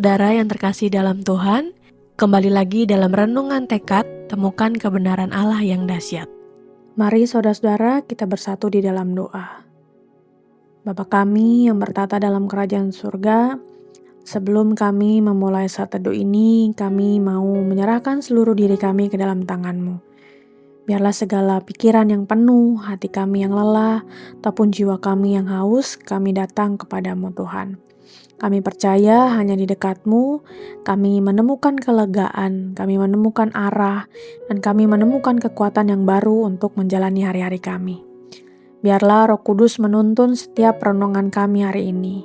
Saudara yang terkasih dalam Tuhan, kembali lagi dalam renungan tekad, temukan kebenaran Allah yang dahsyat. Mari saudara-saudara kita bersatu di dalam doa. Bapa kami yang bertata dalam kerajaan surga, sebelum kami memulai saat teduh ini, kami mau menyerahkan seluruh diri kami ke dalam tangan-Mu. Biarlah segala pikiran yang penuh, hati kami yang lelah, ataupun jiwa kami yang haus, kami datang kepadamu Tuhan. Kami percaya hanya di dekat-Mu, kami menemukan kelegaan, kami menemukan arah, dan kami menemukan kekuatan yang baru untuk menjalani hari-hari kami. Biarlah Roh Kudus menuntun setiap renungan kami hari ini.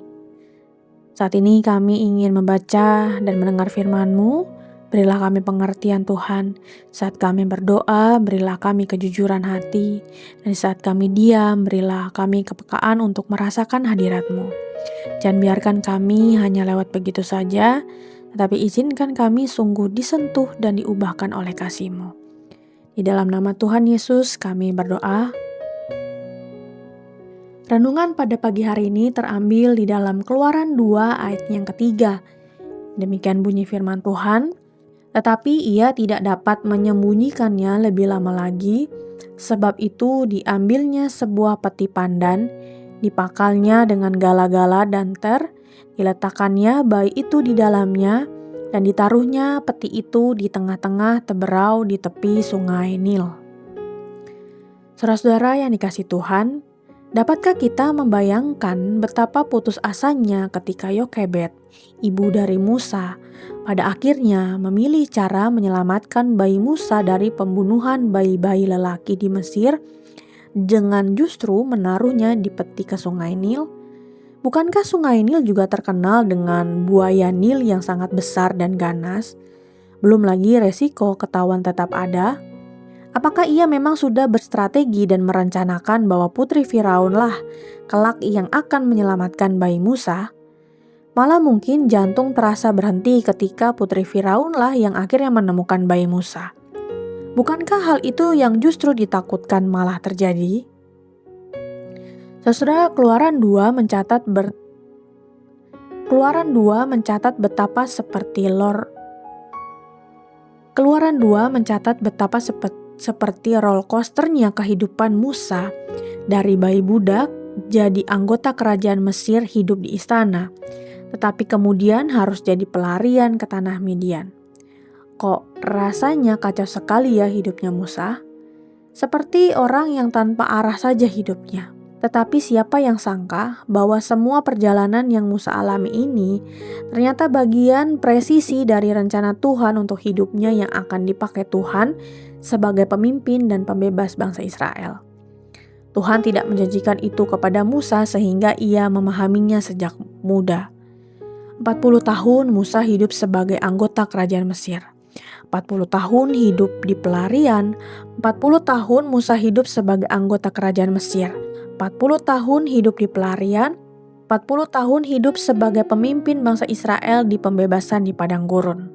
Saat ini kami ingin membaca dan mendengar firman-Mu. Berilah kami pengertian Tuhan. Saat kami berdoa, berilah kami kejujuran hati. Dan saat kami diam, berilah kami kepekaan untuk merasakan hadirat-Mu. Jangan biarkan kami hanya lewat begitu saja, tetapi izinkan kami sungguh disentuh dan diubahkan oleh kasih-Mu. Di dalam nama Tuhan Yesus kami berdoa. Renungan pada pagi hari ini terambil di dalam Keluaran 2 ayat yang ketiga. Demikian bunyi firman Tuhan, tetapi ia tidak dapat menyembunyikannya lebih lama lagi, sebab itu diambilnya sebuah peti pandan, dipakalnya dengan gala-gala dan ter, diletakkannya bayi itu di dalamnya, dan ditaruhnya peti itu di tengah-tengah teberau di tepi sungai Nil. Saudara-saudara yang dikasihi Tuhan, dapatkah kita membayangkan betapa putus asanya ketika Yokebed, ibu dari Musa, pada akhirnya memilih cara menyelamatkan bayi Musa dari pembunuhan bayi-bayi lelaki di Mesir dengan justru menaruhnya di peti ke sungai Nil? Bukankah sungai Nil juga terkenal dengan buaya Nil yang sangat besar dan ganas? Belum lagi resiko ketahuan tetap ada. Apakah ia memang sudah berstrategi dan merencanakan bahwa putri Firaunlah kelak yang akan menyelamatkan bayi Musa? Malah mungkin jantung terasa berhenti ketika putri Firaunlah yang akhirnya menemukan bayi Musa. Bukankah hal itu yang justru ditakutkan malah terjadi? Saudara, Keluaran 2 mencatat betapa seperti roller coasternya kehidupan Musa dari bayi budak jadi anggota kerajaan Mesir hidup di istana, tetapi kemudian harus jadi pelarian ke tanah Midian. Kok rasanya kacau sekali ya hidupnya Musa? Seperti orang yang tanpa arah saja hidupnya. Tetapi siapa yang sangka bahwa semua perjalanan yang Musa alami ini ternyata bagian presisi dari rencana Tuhan untuk hidupnya yang akan dipakai Tuhan sebagai pemimpin dan pembebas bangsa Israel. Tuhan tidak menjanjikan itu kepada Musa sehingga ia memahaminya sejak muda. 40 tahun Musa hidup sebagai anggota kerajaan Mesir. 40 tahun hidup di pelarian. 40 tahun Musa hidup sebagai anggota kerajaan Mesir. 40 tahun hidup di pelarian. 40 tahun hidup sebagai pemimpin bangsa Israel di pembebasan di padang gurun.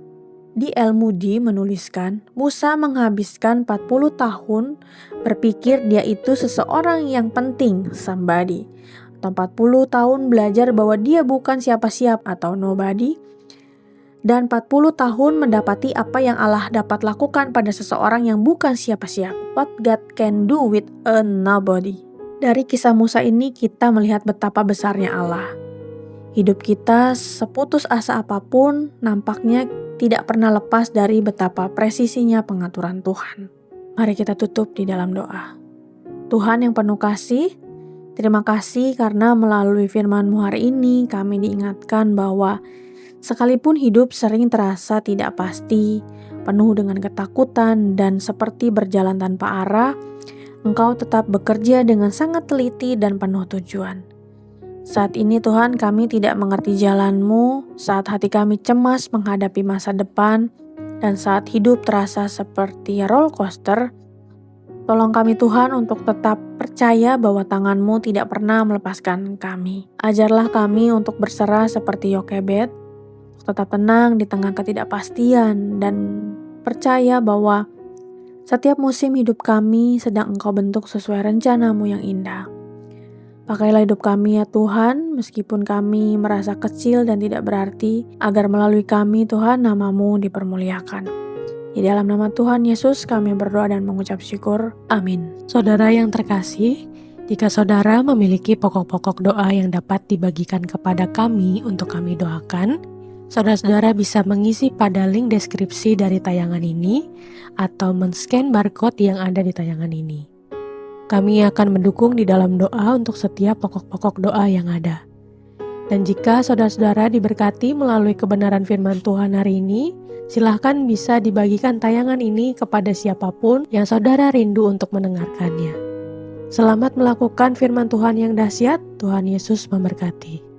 D.L. Moody menuliskan, Musa menghabiskan 40 tahun berpikir dia itu seseorang yang penting, somebody. Atau 40 tahun belajar bahwa dia bukan siapa-siapa atau nobody. Dan 40 tahun mendapati apa yang Allah dapat lakukan pada seseorang yang bukan siapa-siapa. What God can do with a nobody. Dari kisah Musa ini kita melihat betapa besarnya Allah. Hidup kita seputus asa apapun nampaknya tidak pernah lepas dari betapa presisinya pengaturan Tuhan. Mari kita tutup di dalam doa. Tuhan yang penuh kasih, terima kasih karena melalui firman-Mu hari ini kami diingatkan bahwa sekalipun hidup sering terasa tidak pasti, penuh dengan ketakutan dan seperti berjalan tanpa arah, Engkau tetap bekerja dengan sangat teliti dan penuh tujuan. Saat ini Tuhan kami tidak mengerti jalan-Mu, saat hati kami cemas menghadapi masa depan, dan saat hidup terasa seperti roller coaster, tolong kami Tuhan untuk tetap percaya bahwa tangan-Mu tidak pernah melepaskan kami. Ajarlah kami untuk berserah seperti Yokebed, tetap tenang di tengah ketidakpastian, dan percaya bahwa setiap musim hidup kami sedang Engkau bentuk sesuai rencana-Mu yang indah. Pakailah hidup kami ya Tuhan, meskipun kami merasa kecil dan tidak berarti, agar melalui kami Tuhan nama-Mu dipermuliakan. Di dalam nama Tuhan Yesus kami berdoa dan mengucap syukur. Amin. Saudara yang terkasih, jika saudara memiliki pokok-pokok doa yang dapat dibagikan kepada kami untuk kami doakan, saudara-saudara bisa mengisi pada link deskripsi dari tayangan ini atau men-scan barcode yang ada di tayangan ini. Kami akan mendukung di dalam doa untuk setiap pokok-pokok doa yang ada. Dan jika saudara-saudara diberkati melalui kebenaran firman Tuhan hari ini, silahkan bisa dibagikan tayangan ini kepada siapapun yang saudara rindu untuk mendengarkannya. Selamat melakukan firman Tuhan yang dahsyat. Tuhan Yesus memberkati.